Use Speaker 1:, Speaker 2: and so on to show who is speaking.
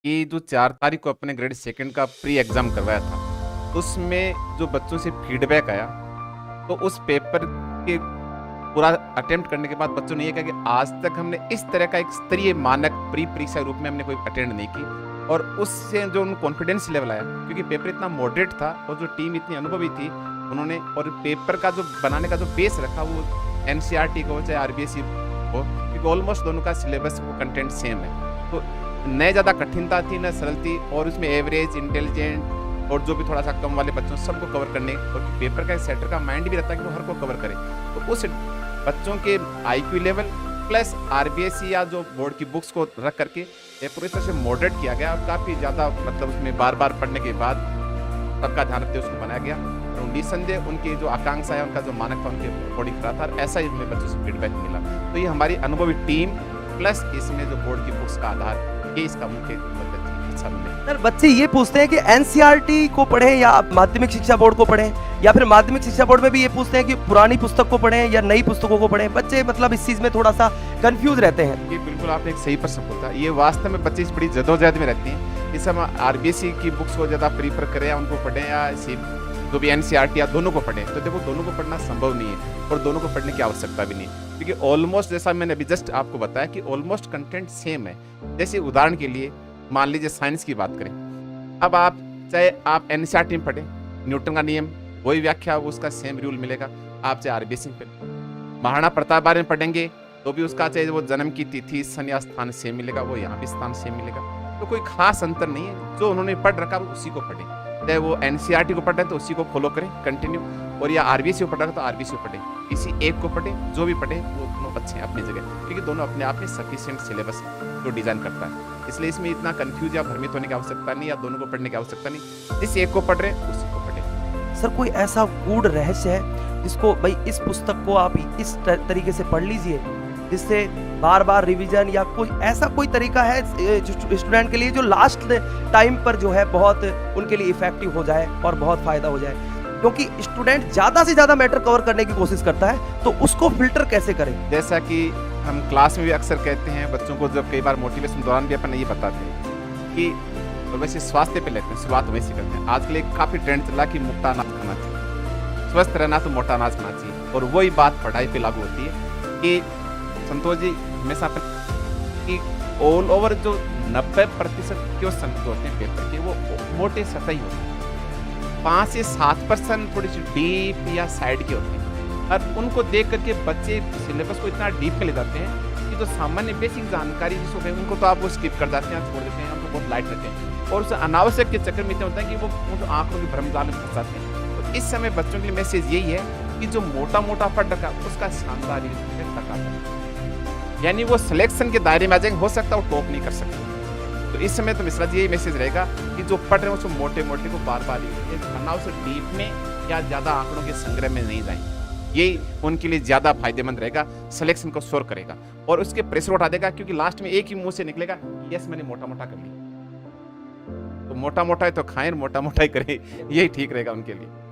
Speaker 1: कि जो 4 तारीख को अपने ग्रेड सेकंड का प्री एग्ज़ाम करवाया था, उसमें जो बच्चों से फीडबैक आया, तो उस पेपर के पूरा अटेम्प्ट करने के बाद बच्चों ने ये कहा कि आज तक हमने इस तरह का एक स्तरीय मानक प्री परीक्षा रूप में हमने कोई अटेंड नहीं की। और उससे जो उनको कॉन्फिडेंस लेवल आया, क्योंकि पेपर इतना मॉडरेट था और जो टीम इतनी अनुभवी थी, उन्होंने और पेपर का जो बनाने का जो बेस रखा वो एनसीईआरटी का हो चाहे आरबीएसई हो, क्योंकि ऑलमोस्ट दोनों का सिलेबस वो कंटेंट सेम है। तो न ज़्यादा कठिनता थी न सरल थी, और उसमें एवरेज, इंटेलिजेंट और जो भी थोड़ा सा कम वाले बच्चों सबको कवर करने, और पेपर का सेटर का माइंड भी रहता है कि वो हर को कवर करे। तो उस बच्चों के आईक्यू लेवल प्लस आरबीएसई या जो बोर्ड की बुक्स को रख करके ये पूरी तरह से मॉडरेट किया गया, और काफ़ी ज़्यादा मतलब उसमें बार बार पढ़ने के बाद सबका ध्यान रखते उसको बनाया गया। और निसंदेह उनकी जो आकांक्षा है, उनका जो मानक था, उनके अकॉर्डिंग करा था, और ऐसा ही हमें बच्चों से फीडबैक मिला। तो ये हमारी अनुभवी टीम प्लस इसमें जो बोर्ड की बुक्स का आधार, ये इसका मुख्य मदद थी। अच्छा मिले
Speaker 2: सर, बच्चे ये पूछते हैं कि एनसीईआरटी को पढ़ें या माध्यमिक शिक्षा बोर्ड को पढ़ें, या फिर माध्यमिक शिक्षा बोर्ड में भी ये पूछते हैं कि पुरानी पुस्तक को पढ़ें या नई पुस्तकों को पढ़ें। बच्चे मतलब इस चीज़ में थोड़ा सा कंफ्यूज रहते हैं।
Speaker 1: ये बिल्कुल आपने एक सही प्रश्न पूछा। ये वास्तव में बच्चे इस बड़ी जदोजहद में रहती हैं। इस समय आरबीएसई की बुक्स को ज़्यादा प्रीफर करें या उनको पढ़ें, या जो भी एनसीईआरटी या दोनों को पढ़ें, तो देखो दोनों को पढ़ना संभव नहीं है और दोनों को पढ़ने की आवश्यकता भी नहीं है, क्योंकि ऑलमोस्ट जैसा मैंने अभी जस्ट आपको बताया कि ऑलमोस्ट कंटेंट सेम है। जैसे उदाहरण के लिए मान लीजिए साइंस की बात करें, अब आप चाहे आप एनसीईआरटी में पढ़ें, न्यूटन का नियम वही व्याख्या उसका सेम रूल मिलेगा। आप चाहे आरबीएसई में महाराणा प्रताप बारे में पढ़ेंगे तो भी उसका चाहे वो जन्म की तिथि, सन या स्थान सेम मिलेगा, वो यहाँ भी स्थान सेम मिलेगा। तो कोई खास अंतर नहीं है, जो उन्होंने पढ़ रखा वो उसी को पढ़ें। चाहे वो एनसीईआरटी को पढ़ रहे हैं तो उसी को फॉलो करें कंटिन्यू, और या आरबीएसई को पढ़ रहे हैं तो आरबीएसई को पढ़ें। किसी एक को पढ़ें, जो भी पढ़े वो दोनों अच्छे हैं अपनी जगह, क्योंकि दोनों अपने आप में सफिशिएंट सिलेबस जो डिजाइन करता है। इसलिए इसमें इतना कंफ्यूज या भ्रमित होने की आवश्यकता नहीं, या दोनों को पढ़ने की आवश्यकता नहीं। जिस एक को पढ़ रहे हैं उसी को पढ़ें।
Speaker 2: सर, कोई ऐसा गूढ़ रहस्य है जिसको भाई इस पुस्तक को आप इस तरीके से पढ़ लीजिए जिससे बार बार रिवीजन, या कोई ऐसा कोई तरीका है जो स्टूडेंट के लिए जो लास्ट टाइम पर जो है बहुत उनके लिए इफेक्टिव हो जाए और बहुत फायदा हो जाए? क्योंकि स्टूडेंट ज्यादा से ज्यादा मैटर कवर करने की कोशिश करता है, तो उसको फिल्टर कैसे करें?
Speaker 1: जैसा कि हम क्लास में भी अक्सर कहते हैं बच्चों को, जब कई बार मोटिवेशन दौरान भी अपन ये बताते हैं कि तो वैसे स्वास्थ्य पे लेते हैं, शुरुआत वैसे करते हैं। आजकल एक काफ़ी ट्रेंड चला कि मोटा अनाज खाना चाहिए, स्वस्थ रहना तो मोटा अनाज खाना चाहिए। और वही बात पढ़ाई पे लागू होती है कि संतोष जी हमेशा कि ऑल ओवर जो 90% क्वेश्चन जो होते हैं पेपर के, वो मोटे सतही होते हैं। 5 से 7% थोड़ी सी डीप या साइड के होते हैं, और उनको देख करके बच्चे सिलेबस को इतना डीप में ले जाते हैं कि जो सामान्य बेसिक जानकारी जिसको कहें उनको तो आप वो स्किप कर जाते हैं, छोड़ देते हैं, उनको बहुत लाइट रहते हैं, और उस अनावश्यक के चक्कर में इतना होता है कि वो आंखों के भ्रमजाल में फंस जाते हैं। तो इस समय बच्चों के लिए मैसेज यही है कि जो मोटा मोटा पढ़ रखा उसका शानदार टका है, यानी वो सिलेक्शन के दायरे में आ जाएंगे, हो सकता है वो टॉप नहीं कर सकते। तो इस समय तो मिश्रा जी यही मैसेज रहेगा कि जो पढ़ रहे हैं उसको मोटे मोटे को बार बार वरना उसे डीप में या ज़्यादा आंकड़ों के संग्रह में नहीं जाएं। यही उनके लिए ज़्यादा फायदेमंद रहेगा, सिलेक्शन को श्योर करेगा और उसके प्रेशर उठा देगा, क्योंकि लास्ट में एक ही मुंह से निकलेगा, यस मैंने मोटा मोटा कर लिया। तो मोटा मोटा है तो खाएं, मोटा मोटा ही करें, यही ठीक रहेगा उनके लिए।